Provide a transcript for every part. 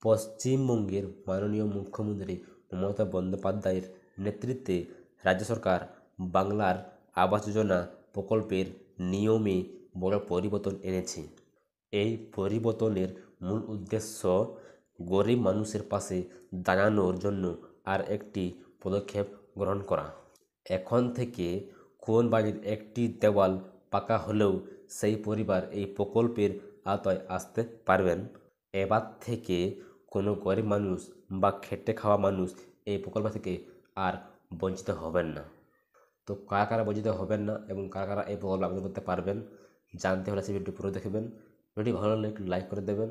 পশ্চিমবঙ্গের মাননীয় মুখ্যমন্ত্রী মমতা বন্দ্যোপাধ্যায়ের নেতৃত্বে রাজ্য সরকার বাংলার আবাস যোজনা প্রকল্পের নিয়মে বড় পরিবর্তন এনেছে। এই পরিবর্তনের মূল উদ্দেশ্য গরিব মানুষের পাশে দাঁড়ানোর জন্য আর একটি পদক্ষেপ গ্রহণ করা। এখন থেকে কোন বাড়ির একটি দেওয়াল পাকা হলেও সেই পরিবার এই প্রকল্পের আওতায় আসতে পারবেন। এবার থেকে কোনো গরিব মানুষ বা খেটে খাওয়া মানুষ এই প্রকল্প থেকে আর বঞ্চিত হবেন না। তো কারা কারা বঞ্চিত হবেন না এবং কারা কারা এই প্রকল্পে আবেদন করতে পারবেন জানতে হলে সেই ভিডিও পুরো দেখবেন। ভিডিও ভালো লাগলে একটু লাইক করে দেবেন।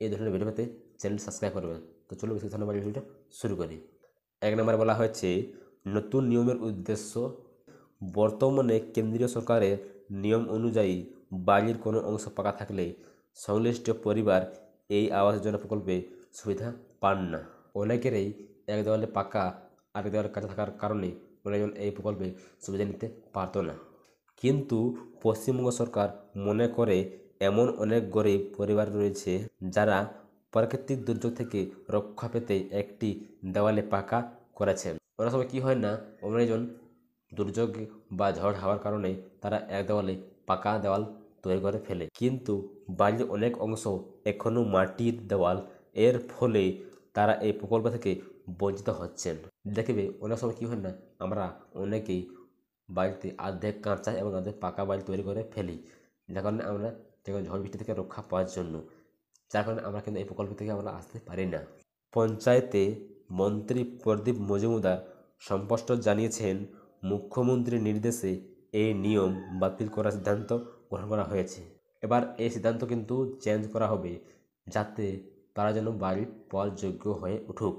এই ধরনের ভিডিও পেতে চ্যানেল সাবস্ক্রাইব করবেন। তো চলুন ভিডিওটা শুরু করি। 1 নম্বরে বলা হয়েছে নতুন নিয়মের উদ্দেশ্য। বর্তমানে কেন্দ্রীয় সরকারের নিয়ম অনুযায়ী বাড়ির কোনো অংশ পাকা থাকলে সংশ্লিষ্ট পরিবার এই আবাস যোজনা প্রকল্পে সুবিধা পান না। অনেকেরই এক দেওয়ালে পাকা আর এক দেওয়ালে কাঁচা থাকার কারণে অনেকজন এই প্রকল্পে সুবিধা নিতে পারত না। কিন্তু পশ্চিমবঙ্গ সরকার মনে করে এমন অনেক গরিব পরিবার রয়েছে যারা প্রাকৃতিক দুর্যোগ থেকে রক্ষা পেতে একটি দেওয়ালে পাকা করেছেন। অনেক সময় কী হয় না, অনেকজন দুর্যোগ বা ঝড় হাওয়ার কারণে তারা এক দেওয়ালে পাকা দেওয়াল তৈরি করে ফেলে, কিন্তু বাড়ির অনেক অংশ এখনও মাটির দেওয়াল। এর ফলে তারা এই প্রকল্প থেকে বঞ্চিত হচ্ছেন। দেখবে অনেক সময় কী হয় না, আমরা অনেকেই বাড়িতে অর্ধেক কাঁচা এবং অর্ধেক পাকা বাড়ি তৈরি করে ফেলি, যার কারণে আমরা যখন ঝড় বৃষ্টি থেকে রক্ষা পাওয়ার জন্য, যার কারণে আমরা কিন্তু এই প্রকল্প থেকে আমরা আসতে পারি না। পঞ্চায়েতে মন্ত্রী প্রদীপ মজুমদার স্পষ্ট জানিয়েছেন মুখ্যমন্ত্রীর নির্দেশে এই নিয়ম বাতিল করার সিদ্ধান্ত গ্রহণ করা হয়েছে। এবার এই সিদ্ধান্ত কিন্তু চেঞ্জ করা হবে যাতে তারা যেন বাড়ি পাওয়ার যোগ্য হয়ে উঠুক।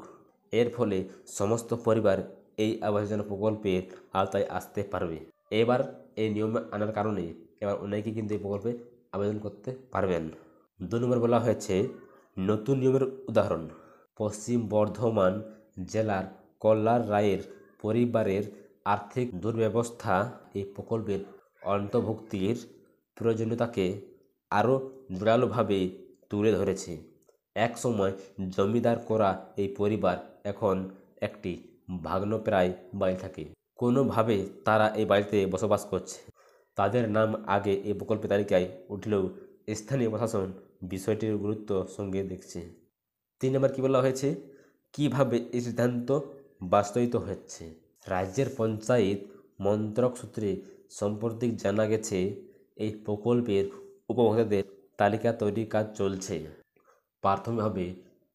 এর ফলে সমস্ত পরিবার এই আবাস যোজনা প্রকল্পের আওতায় আসতে পারবে। এবার এই নিয়ম আনার কারণে এবার অনেকেই কিন্তু এই প্রকল্পে আবেদন করতে পারবেন। 2 নম্বর বলা হয়েছে নতুন নিয়মের উদাহরণ। পশ্চিম বর্ধমান জেলার কল্যাণ রায়ের পরিবারের আর্থিক দুর্ব্যবস্থা এই প্রকল্পের অন্তর্ভুক্তির প্রয়োজনীয়তাকে আরও জোরালোভাবে তুলে ধরেছে। এক সময় জমিদার করা এই পরিবার এখন একটি ভাগ্নপ্রায় বাড়ি থাকে। কোনোভাবে তারা এই বাড়িতে বসবাস করছে। তাদের নাম আগে এই প্রকল্পের তালিকায় উঠলেও স্থানীয় প্রশাসন বিষয়টির গুরুত্ব সঙ্গে দেখছে। 3 নম্বর কী বলা হয়েছে, কীভাবে এই সিদ্ধান্ত বাস্তবায়িত হচ্ছে। রাজ্যের পঞ্চায়েত মন্ত্রক সূত্রে সম্প্রতি জানা গেছে এই প্রকল্পের উপভোক্তাদের তালিকা তৈরির কাজ চলছে। প্রাথমিকভাবে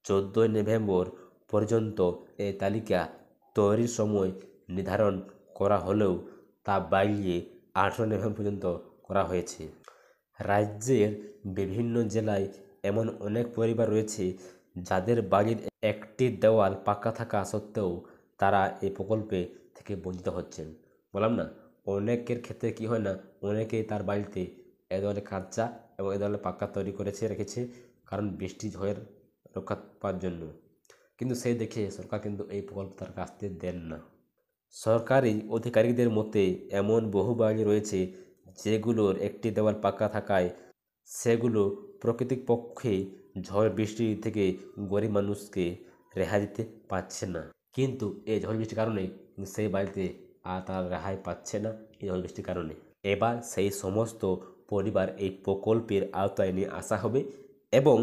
14 নভেম্বর পর্যন্ত এই তালিকা তৈরির সময় নির্ধারণ করা হলেও তা বাড়িয়ে 18 নভেম্বর পর্যন্ত করা হয়েছে। রাজ্যের বিভিন্ন জেলায় এমন অনেক পরিবার রয়েছে যাদের বাড়ির একটি দেওয়াল পাকা থাকা সত্ত্বেও তারা এই প্রকল্পে থেকে বঞ্চিত হচ্ছেন। বললাম না, অনেকের ক্ষেত্রে কী হয় না, অনেকেই তার বাড়িতে এ দেওয়ালে কাঁচা এবং এ দেওয়ালে পাকা তৈরি রেখেছে কারণ বৃষ্টি ঝড়ের রক্ষা পাওয়ার জন্য, কিন্তু সেই দেখে সরকার কিন্তু এই প্রকল্প তার কাছ থেকে দেন না। সরকারি আধিকারিকদের মতে এমন বহু বাড়ি রয়েছে যেগুলোর একটি দেওয়াল পাকা থাকায় সেগুলো প্রকৃতপক্ষে ঝড় বৃষ্টি থেকে গরিব মানুষকে রেহাই দিতে পারছে না, কিন্তু এই ঝড় বৃষ্টির কারণে সেই বাড়িতে আর তারা রেহাই পাচ্ছে না এই ঝড় বৃষ্টির কারণে। এবার সেই সমস্ত পরিবার এই প্রকল্পের আওতায় নিয়ে আসা হবে এবং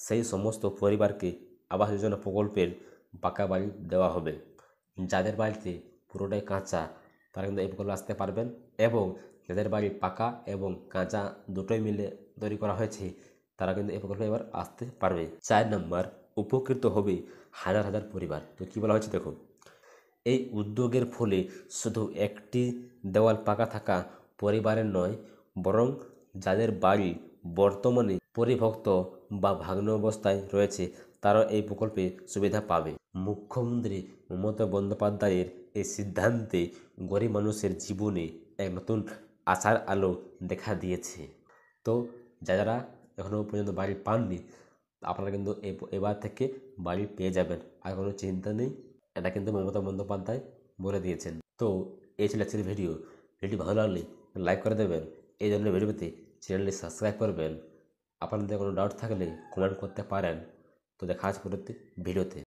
সেই সমস্ত পরিবারকে আবাস যোজনা প্রকল্পের পাকা বাড়ি দেওয়া হবে। যাদের বাড়িতে পুরোটাই কাঁচা তারা কিন্তু এই প্রকল্পে আসতে পারবেন, এবং যাদের বাড়ি পাকা এবং কাঁচা দুটোই মিলে তৈরি করা হয়েছে তারা কিন্তু এই প্রকল্পে এবার আসতে পারবে। 4 নম্বর, উপকৃত হবে হাজার হাজার পরিবার। তো কী বলা হয়েছে দেখো, এই উদ্যোগের ফলে শুধু একটি দেওয়াল পাকা থাকা পরিবারের নয়, বরং যাদের বাড়ি বর্তমানে পরিত্যক্ত বা ভগ্ন অবস্থায় রয়েছে তারাও এই প্রকল্পে সুবিধা পাবে। মুখ্যমন্ত্রী মমতা বন্দ্যোপাধ্যায়ের এই সিদ্ধান্তে গরিব মানুষের জীবনে এক নতুন আশার আলো দেখা দিয়েছে। তো যারা এখনও পর্যন্ত বাড়ি পাননি আপনারা কিন্তু এবার থেকে বাড়ি পেয়ে যাবেন, আর কোনো চিন্তা নেই। এটা কিন্তু মমতা বন্দ্যোপাধ্যায় বলে দিয়েছেন। তো এই ছিল আজকের ভিডিও। ভিডিওটি ভালো লাগলে লাইক করে দেবেন। এই ধরনের ভিডিও পেতে চ্যানেলটি সাবস্ক্রাইব করবেন। আপনাদের কোনো ডাউট থাকলে কমেন্ট করতে পারেন। তো দেখা হচ্ছে পরবর্তী ভিডিওতে।